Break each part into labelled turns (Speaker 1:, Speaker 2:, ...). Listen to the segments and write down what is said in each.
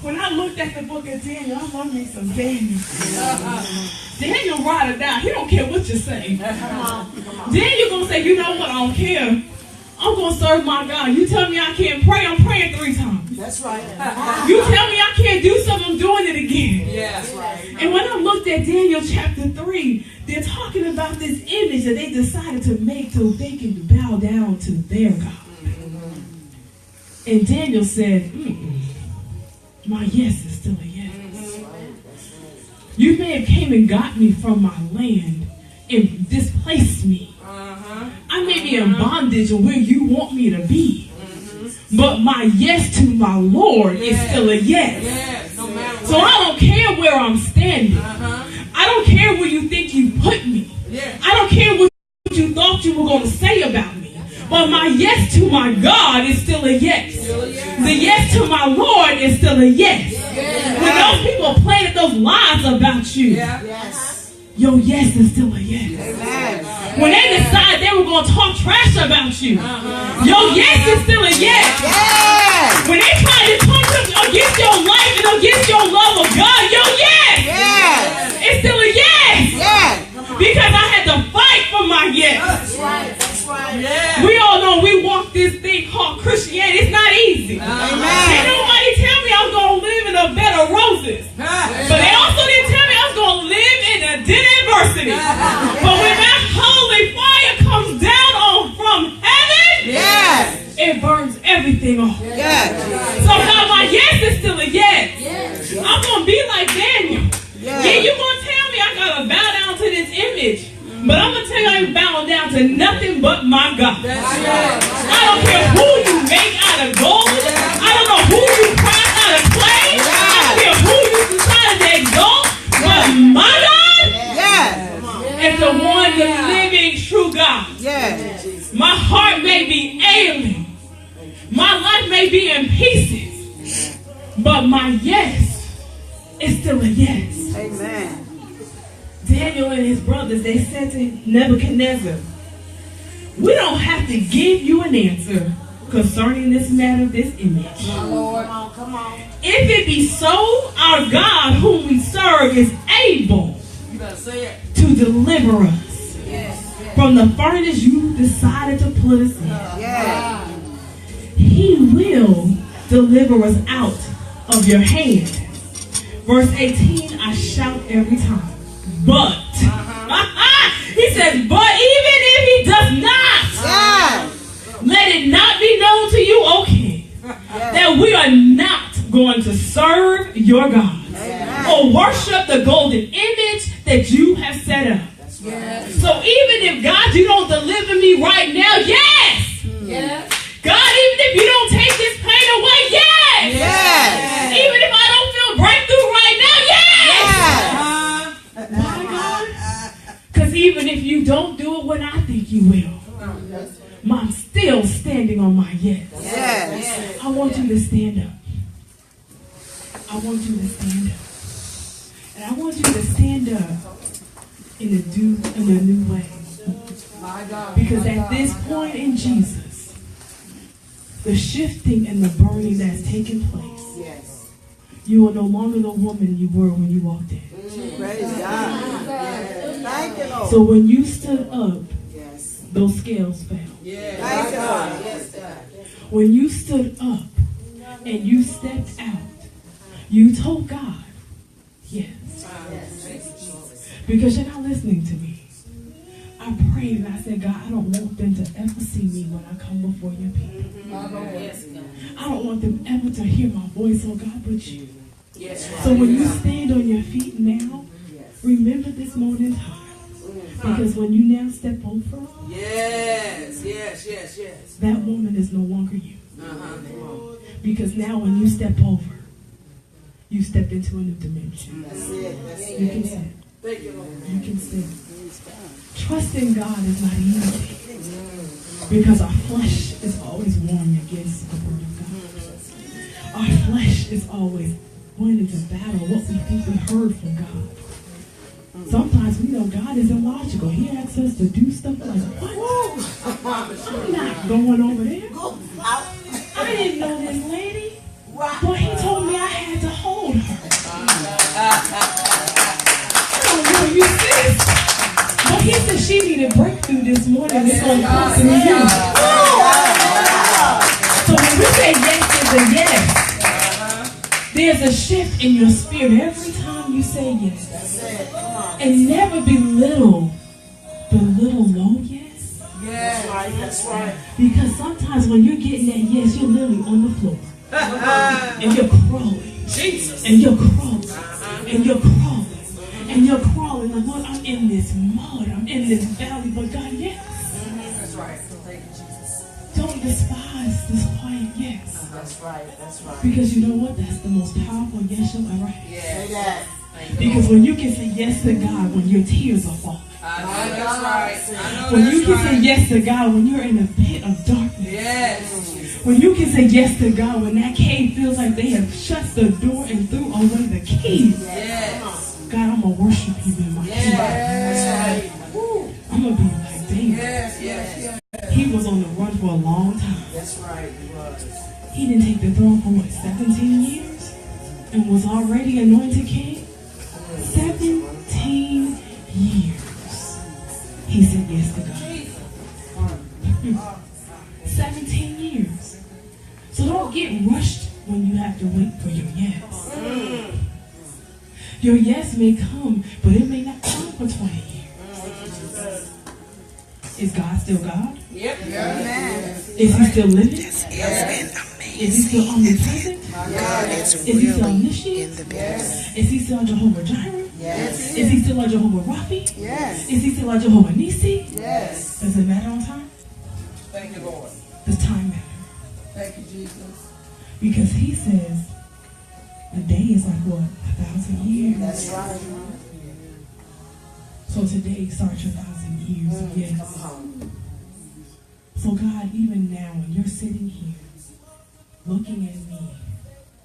Speaker 1: when I looked at the book of Daniel, I love me some Daniel. Daniel write it down. He don't care what you say. Daniel gonna say, you know what? I don't care. I'm gonna serve my God. You tell me I can't pray, I'm praying 3 times.
Speaker 2: That's right.
Speaker 1: You tell me I can't do something, I'm doing it again.
Speaker 2: Yeah, that's right.
Speaker 1: And when I looked at Daniel chapter 3, they're talking about this image that they decided to make so they can bow down to their God. And Daniel said, my yes is still a yes. You may have came and got me from my land and displaced me. I may be in bondage of where you want me to be. But my yes to my Lord is still a yes.
Speaker 2: No matter what.
Speaker 1: So I don't care where I'm standing. I don't care where you think you put me. I don't care what you thought you were going to say about me. But my yes to my God is still a yes. The yes to my Lord is still a yes. When those people planted those lies about you, your yes is still a yes. When they decided they were going to talk trash about you, your yes is still a yes. When they tried to come against your life and against your love of God, your yes is still a yes. Because I had to fight for my yes.
Speaker 2: That's right.
Speaker 1: We all know we walk this thing called Christianity. It's not easy. Ain't nobody tell me I was going to live in a bed of roses. But they also didn't tell me I was going to live in a den of adversity. But when that holy fire comes down from heaven, it burns everything off. So now my yes is still a yes. I'm going to be like Daniel. Yeah, you're going to tell me I got to bow down to this image. But I'm going to tell you I ain't bowing down to nothing but my God. I don't care who you make out of gold. I don't know who you craft out of clay. I don't care who you decided to exalt. But my God is the one, the living true God. My heart may be ailing. My life may be in pieces. But my yes is still a yes.
Speaker 2: Amen.
Speaker 1: Daniel and his brothers, they said to Nebuchadnezzar, we don't have to give you an answer concerning this matter, this image.
Speaker 2: Lord, come on.
Speaker 1: If it be so, our God whom we serve is able to deliver us from the furnace you decided to put us in. He will deliver us out of your hand. Verse 18, I shout every time. But, he says, but even if he does not, let it not be known to you, O king, that we are not going to serve your God or worship the golden image that you have set up. So even if, God, you don't deliver me right now, God, even if you don't take this pain away, even if I don't feel breakthrough right now, why, God? Because even if you don't do it when I think you will, I'm still standing on my yes. I want you to stand up. I want you to stand up. And I want you to stand up in a new way. Because at this point in Jesus, the shifting and the burning that's taking place, you are no longer the woman you were when you walked in.
Speaker 2: Praise God. Thank you, Lord.
Speaker 1: So when you stood up, those scales fell.
Speaker 2: Thank you, Lord.
Speaker 1: When you stood up and you stepped out, you told God, yes. Because you're not listening to me. I prayed and I said, God, I don't want them to ever see me when I come before your people. I don't want them ever to hear my voice, oh God, but you. So when you stand on your feet now, remember this moment in time. Because when you now step over, that woman is no longer you. Because now when you step over, you step into a new dimension. You can stand. You can stand. Trusting God is not easy. Because our flesh is always warring against the word of God. Our flesh is always going into battle what we think we heard from God. Sometimes we know God is illogical. He asks us to do stuff like, what? I'm not going over there. I didn't know this lady. But he told me I had to this morning, it's going to come through you. So when we say yes is a yes, there's a shift in your spirit every time you say yes. And never belittle the little low yes.
Speaker 2: That's right.
Speaker 1: Because sometimes when you're getting that yes, you're literally on the floor. And you're crawling.
Speaker 3: Jesus.
Speaker 1: And you're crawling. And you're crawling. And you're crawling. Like, Lord, I'm in this mud. I'm in this valley. But God, yes.
Speaker 3: That's right. Thank you, Jesus.
Speaker 1: Don't despise this quiet yes.
Speaker 2: That's right. That's right.
Speaker 1: Because you know what? That's the most powerful yes you'll ever have.
Speaker 2: Say that.
Speaker 1: Because when you can say yes to God when your tears are falling.
Speaker 3: I know that's right. I know
Speaker 1: When
Speaker 3: that's
Speaker 1: you can
Speaker 3: right.
Speaker 1: say yes to God when you're in a pit of darkness.
Speaker 3: Yes.
Speaker 1: When you can say yes to God when that cave feels like they have shut the door and threw away the keys.
Speaker 3: Yes.
Speaker 1: God, I'm going to worship you in my
Speaker 3: Yes.
Speaker 1: keys.
Speaker 3: That's right.
Speaker 1: I'm going to be like David.
Speaker 3: Yes. Yes.
Speaker 1: He was on the run for a long time.
Speaker 2: That's right. He was.
Speaker 1: He didn't take the throne for what, 17 years? And was already anointed king? 17 years. He said yes to God. 17 years. So don't get rushed when you have to wait for your yes. Your yes may come, but it may not come for 20 years. Is God still God?
Speaker 3: Yep.
Speaker 2: Amen.
Speaker 1: Is he still living?
Speaker 4: This has been amazing.
Speaker 1: Is he still omnipresent?
Speaker 4: God is
Speaker 1: Is he still
Speaker 4: really
Speaker 1: omniscient?
Speaker 4: in the building.
Speaker 1: Is he still Jehovah Jireh?
Speaker 2: Yes.
Speaker 1: Is he still like Jehovah Raphi?
Speaker 2: Yes.
Speaker 1: Is he still like Jehovah Nisi?
Speaker 2: Yes.
Speaker 1: Does it matter on time?
Speaker 3: Thank you, Lord.
Speaker 1: Does time matter?
Speaker 3: Thank you, Jesus.
Speaker 1: Because he says a day is like what? 1,000 years.
Speaker 2: That's right.
Speaker 1: So today starts your 1,000 years of yes.
Speaker 2: Come on.
Speaker 1: So God, even now when you're sitting here looking at me,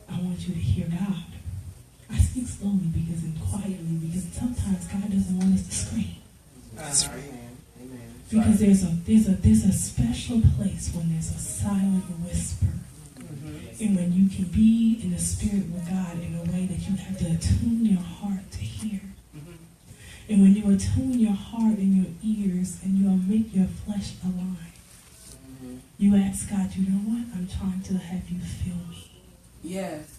Speaker 1: I want you to hear God. I speak slowly because and quietly because sometimes God doesn't want us to scream.
Speaker 4: That's right.
Speaker 2: Amen.
Speaker 1: Because there's a special place when there's a silent whisper. And when you can be in the spirit with God in a way that you have to attune your heart to hear. And when you attune your heart and your ears and you make your flesh align, you ask God, you know what? I'm trying to have you feel me.
Speaker 3: Yes.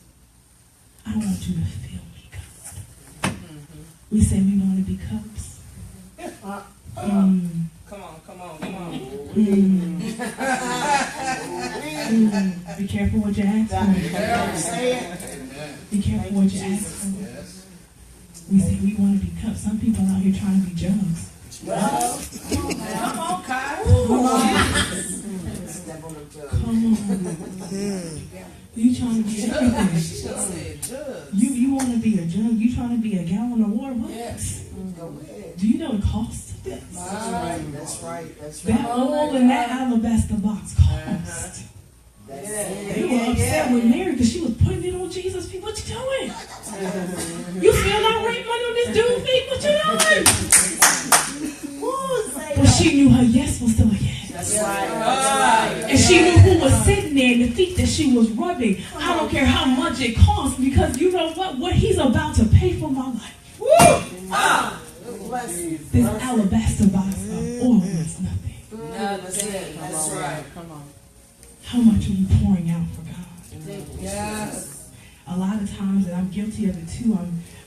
Speaker 1: I want you to feel me, God. We say we want to be cups.
Speaker 3: Come on.
Speaker 1: Be careful what you ask for.
Speaker 2: Say it.
Speaker 1: Be careful what you ask for. We say we want to be cups. Some people out here trying to be jugs.
Speaker 3: Come on, Kyle.
Speaker 1: Come on. You trying to be everything.
Speaker 3: She said, judge.
Speaker 1: You want to be a jug. You trying to be a gallon of water. What?
Speaker 3: Yes.
Speaker 2: Go ahead.
Speaker 1: Do you know the cost of this?
Speaker 2: That's right. That's right. That's right.
Speaker 1: That oil in that alabaster box cost. They were upset with Mary because she was putting it on Jesus' feet. What you doing? You spilled our rent money on this dude's feet. What you doing? But she knew her yes was still a yes.
Speaker 2: That's right.
Speaker 1: And she knew who was sitting there in the feet that she was rubbing. I don't care how much it costs because you know what? What he's about to pay for my life. This alabaster box of oil is nothing.
Speaker 3: That's right.
Speaker 2: Come on.
Speaker 1: How much are you pouring out for God?
Speaker 3: Yes.
Speaker 1: A lot of times, and I'm guilty of it too,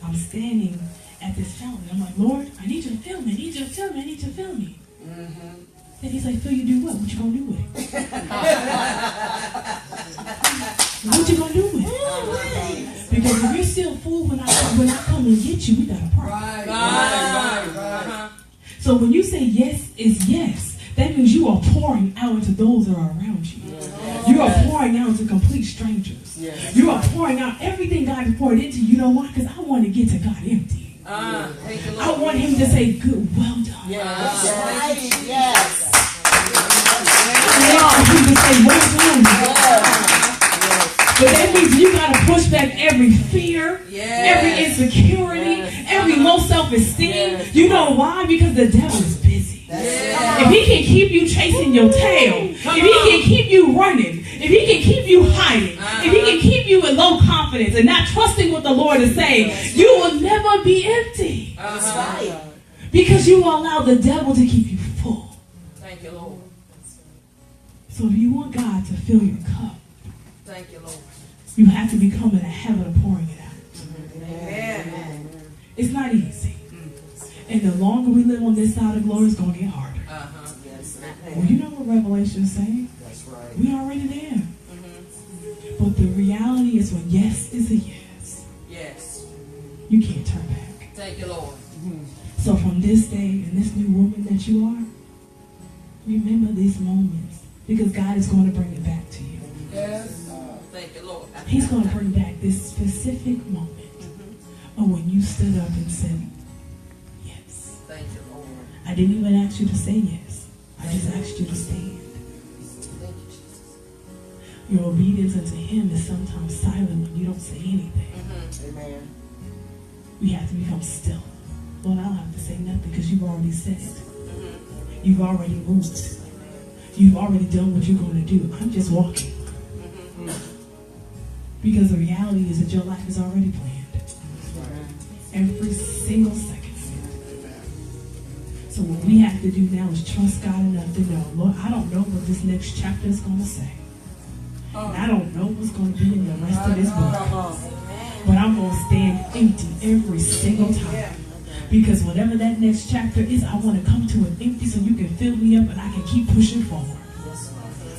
Speaker 1: I'm standing at this fountain. I'm like, Lord, I need you to fill me. I need you to fill me. I need you to fill me. Then he's like, fill you do what? What you gonna do with it? What you gonna do with it? Because if you're still full when I come and get you, we got a problem.
Speaker 3: Right.
Speaker 1: So when you say yes is yes, that means you are pouring out to those that are around you. You are pouring out to complete strangers. You are pouring out everything God has poured into you. You know why? Because I want to get to God empty. I want him to say, good, well done.
Speaker 2: Yes. Yes.
Speaker 1: I want him to say, well done. But that means you got to push back every fear, every insecurity, every low self-esteem. You know why? Because the devil is busy. If he can keep you chasing your tail, if he can keep you running, if he can keep you hiding, if he can keep you in low confidence and not trusting what the Lord is saying, you will never be empty. Because you allow the devil to keep you full.
Speaker 3: Thank you, Lord.
Speaker 1: So if you want God to fill your cup,
Speaker 3: Thank you, Lord.
Speaker 1: you have to become in a habit of pouring it out.
Speaker 3: Amen.
Speaker 1: It's not easy. And the longer we live on this side of glory, it's going to get harder.
Speaker 3: Uh-huh.
Speaker 2: Yes,
Speaker 1: Well, you know what Revelation is saying?
Speaker 2: that's right.
Speaker 1: We already there. But the reality is when yes is a yes,
Speaker 3: Yes.
Speaker 1: you can't turn back.
Speaker 3: Thank you, Lord.
Speaker 1: So from this day and this new woman that you are, remember these moments because God is going to bring it back to you.
Speaker 3: Yes. Thank you, Lord.
Speaker 1: He's going to bring back this specific moment of when you stood up and said, yes.
Speaker 3: Thank you, Lord.
Speaker 1: I didn't even ask you to say yes. I just asked you to stand.
Speaker 3: Thank you, Jesus.
Speaker 1: Your obedience unto Him is sometimes silent when you don't say anything.
Speaker 2: Amen.
Speaker 1: We have to become still. Lord, I don't have to say nothing because you've already said it. You've already moved. You've already done what you're going to do. I'm just walking. Because the reality is that your life is already planned. Every single second. So what we have to do now is trust God enough to know, Lord, I don't know what this next chapter is going to say. And I don't know what's going to be in the rest of this book. But I'm going to stand empty every single time. Because whatever that next chapter is, I want to come to it empty so you can fill me up and I can keep pushing forward.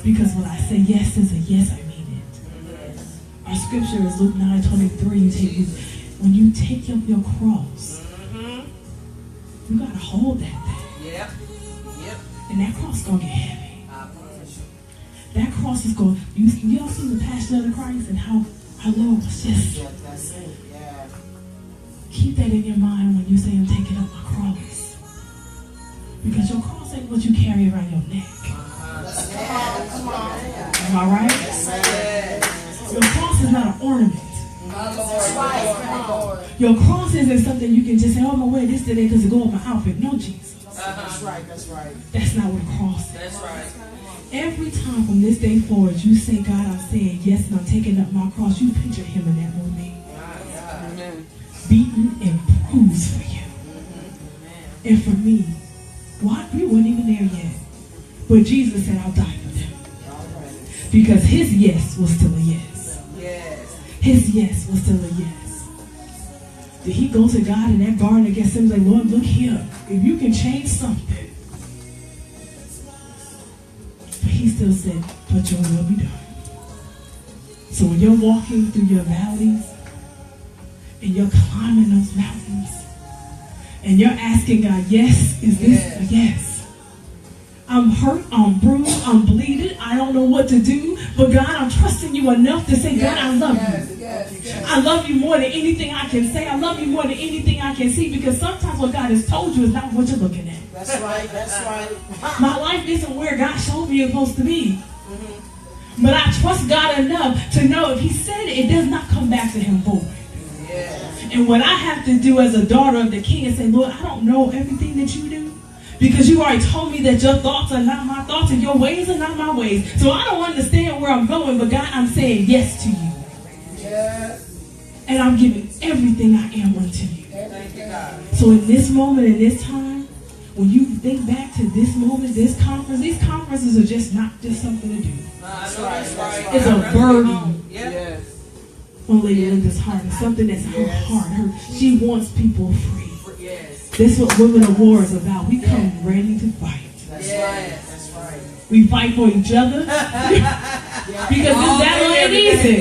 Speaker 1: Because when I say yes is a yes, I mean it. Our scripture is Luke 9:23. When you take up your cross, you got to hold that thing.
Speaker 3: Yep. Yep.
Speaker 1: And that cross is going to get heavy.
Speaker 3: I promise you.
Speaker 1: That cross is going, you all see the Passion of the Christ and how our Lord was just,
Speaker 2: Yeah, that's it. Yeah.
Speaker 1: keep that in your mind when you say I'm taking up my cross. Because your cross ain't what you carry around your neck.
Speaker 2: Come on.
Speaker 1: Am I right?
Speaker 3: Yes.
Speaker 1: Your cross is not an ornament.
Speaker 3: My Lord. My Lord.
Speaker 1: Your cross isn't something you can just say, oh, I'm going to wear this today because it go with my outfit. No, Jesus.
Speaker 2: That's right. That's right.
Speaker 1: That's not what a cross is.
Speaker 3: That's right.
Speaker 1: Every time from this day forward, you say, God, I'm saying yes and I'm taking up my cross. You picture him in that moment.
Speaker 3: Amen.
Speaker 1: Beaten and bruised for you. And for me, what? We weren't even there yet. But Jesus said, I'll die for them. Because his yes was still a yes.
Speaker 3: Yes.
Speaker 1: His yes was still a yes. Did he go to God in that garden and get him like, Lord, look here. If you can change something. But he still said, but your will be done. So when you're walking through your valleys and you're climbing those mountains and you're asking God, yes, is this a yes? I'm hurt, I'm bruised, I'm bleeding, I don't know what to do, but God, I'm trusting you enough to say, God, I love you.
Speaker 3: Yes.
Speaker 1: I love you more than anything I can say. I love you more than anything I can see, because sometimes what God has told you is not what you're looking at.
Speaker 2: That's right. That's right.
Speaker 1: My life isn't where God showed me it's supposed to be. But I trust God enough to know if he said it, it does not come back to him void.
Speaker 3: Yes.
Speaker 1: And what I have to do as a daughter of the King is say, Lord, I don't know everything that you do. Because you already told me that your thoughts are not my thoughts and your ways are not my ways. So I don't understand where I'm going, but God, I'm saying yes to you.
Speaker 3: Yes.
Speaker 1: And I'm giving everything I am unto you.
Speaker 3: Thank you, God.
Speaker 1: So in this moment, in this time, when you think back to this moment, this conference, these conferences are just not just something to do.
Speaker 3: That's right.
Speaker 1: It's a burden
Speaker 3: Yep.
Speaker 2: Yes.
Speaker 1: on Lady Linda's heart. It's something that's her heart. She wants people free.
Speaker 3: Yes.
Speaker 1: That's what Women of War is about. We come ready to fight.
Speaker 2: That's
Speaker 3: Yes.
Speaker 2: right. That's right.
Speaker 1: We fight for each other. Because this battle ain't easy.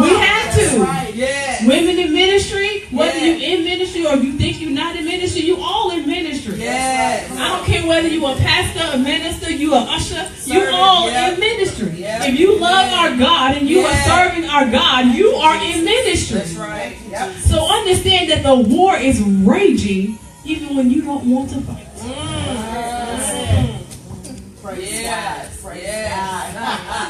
Speaker 1: We have to.
Speaker 3: Yes.
Speaker 1: Women in ministry, whether
Speaker 3: Yes.
Speaker 1: you in ministry or you think you're not in ministry, you all in ministry.
Speaker 3: Yes.
Speaker 1: I don't care whether you a pastor, a minister, you a usher, you
Speaker 3: Servant,
Speaker 1: all
Speaker 3: yeah.
Speaker 1: in ministry.
Speaker 3: Yeah.
Speaker 1: If you love our God and you
Speaker 3: Yeah.
Speaker 1: are serving our God, you are in ministry.
Speaker 3: That's right. Yep.
Speaker 1: So understand that the war is raging even when you don't want to fight.
Speaker 2: Praise
Speaker 3: Yes.
Speaker 2: God. Praise
Speaker 3: Yes.
Speaker 2: God.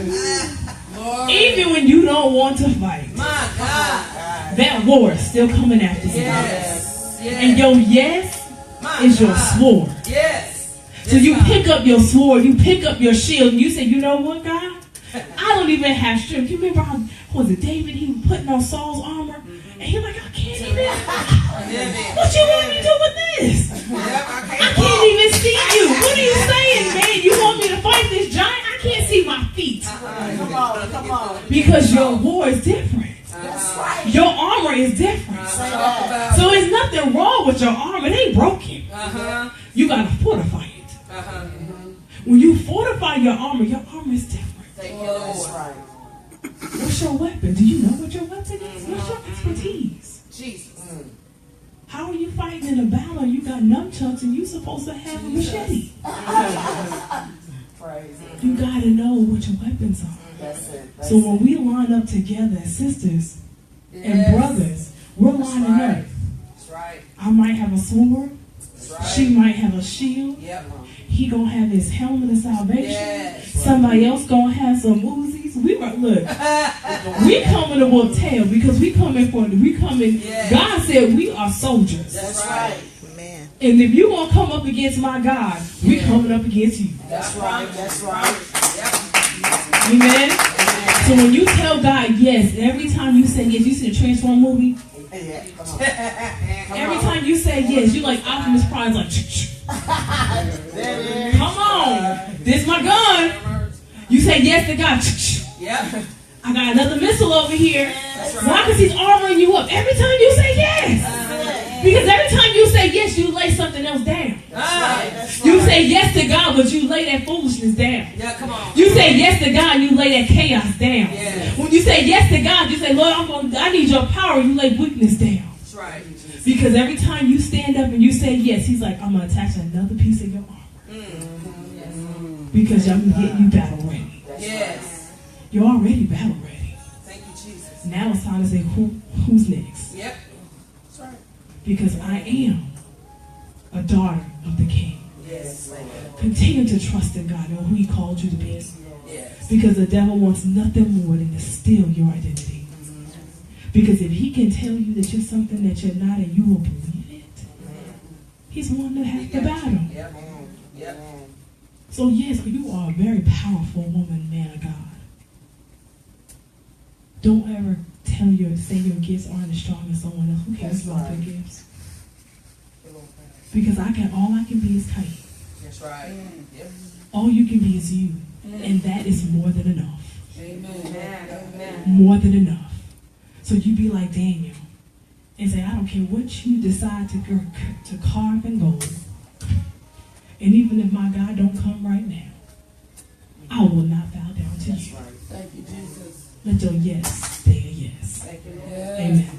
Speaker 3: Yes. Lord.
Speaker 1: Even when you don't want to fight,
Speaker 3: My God.
Speaker 1: that war is still coming after you.
Speaker 3: Yes.
Speaker 1: And
Speaker 3: Yes.
Speaker 1: your yes
Speaker 3: My
Speaker 1: is your
Speaker 3: God.
Speaker 1: sword.
Speaker 3: Yes.
Speaker 1: So you
Speaker 3: God.
Speaker 1: pick up your sword, you pick up your shield, and you say, you know what, God? I don't even have strength. You remember how, was it David? He was putting on Saul's armor, and he like, I can't even. What you want me to do with this? I can't even see you. What are you saying, man? You want me to fight this giant? I can't see my feet.
Speaker 2: Come on.
Speaker 1: Because your war is different.
Speaker 2: That's right.
Speaker 1: Your armor is different. So there's nothing wrong with your armor. It ain't broken. You got to fortify it. When you fortify your armor is different.
Speaker 2: That's right.
Speaker 1: What's your weapon? Do you know what your weapon is? What's your expertise?
Speaker 3: Jesus.
Speaker 1: How are you fighting in a battle? You got nunchucks and you supposed to have a machete. You got to know what your weapons are.
Speaker 2: That's it.
Speaker 1: So when we line up together as sisters and brothers, we're lining up.
Speaker 3: That's right.
Speaker 1: I might have a sword.
Speaker 3: That's right.
Speaker 1: She might have a shield.
Speaker 3: Yep.
Speaker 1: He gonna have his helmet of salvation.
Speaker 3: Yes.
Speaker 1: Somebody else gonna have some Uzis. We coming to whoop tail because we coming.
Speaker 3: Yes.
Speaker 1: God said we are soldiers.
Speaker 3: That's right.
Speaker 4: Amen.
Speaker 1: And if you gonna come up against my God, we coming up against you.
Speaker 2: That's right. That's right.
Speaker 3: Yep.
Speaker 1: Amen. So when you tell God yes, every time you say yes, you see the Transform movie.
Speaker 2: Yeah, come on.
Speaker 1: Every time you say yes, you like Optimus Prime's like. Come on, this my gun. You say yes to God.
Speaker 3: Yep.
Speaker 1: I got another missile over here.
Speaker 3: That's right.
Speaker 1: Why? Because he's armoring you up every time you say yes. Because every time you say yes, you lay something else down. You say yes to God, but you lay that foolishness down.
Speaker 3: Yeah, come on.
Speaker 1: You say yes to God, you lay that chaos down.
Speaker 3: Yes.
Speaker 1: When you say yes to God, you say, Lord, I need your power. You lay weakness down.
Speaker 3: That's right.
Speaker 1: Because every time you stand up and you say yes, he's like, I'm going to attach another piece of your armor. Because I'm getting you battle ready.
Speaker 3: Yes.
Speaker 1: You're already battle ready.
Speaker 3: Thank you, Jesus.
Speaker 1: Now it's time to say, who's next?
Speaker 3: Yep. That's right.
Speaker 1: Because I am a daughter of the King.
Speaker 3: Yes.
Speaker 1: Continue to trust in God and who he called you to be.
Speaker 3: Yes.
Speaker 1: Because the devil wants nothing more than to steal your identity. Because if he can tell you that you're something that you're not and you will believe it, he's one that has the battle.
Speaker 3: Yep. Yep.
Speaker 1: So yes, you are a very powerful woman, man of God. Don't ever say your gifts aren't as strong as someone else. Who cares about their gifts? Because all I can be is Kai.
Speaker 3: That's right. Yep.
Speaker 1: All you can be is you. And that is more than enough.
Speaker 3: Amen.
Speaker 1: More than enough. So you be like Daniel and say, I don't care what you decide to carve in gold. And even if my God don't come right now, I will not bow down to you.
Speaker 2: Thank you, Jesus.
Speaker 1: Let your yes stay a yes.
Speaker 2: Thank you, Lord.
Speaker 1: Amen.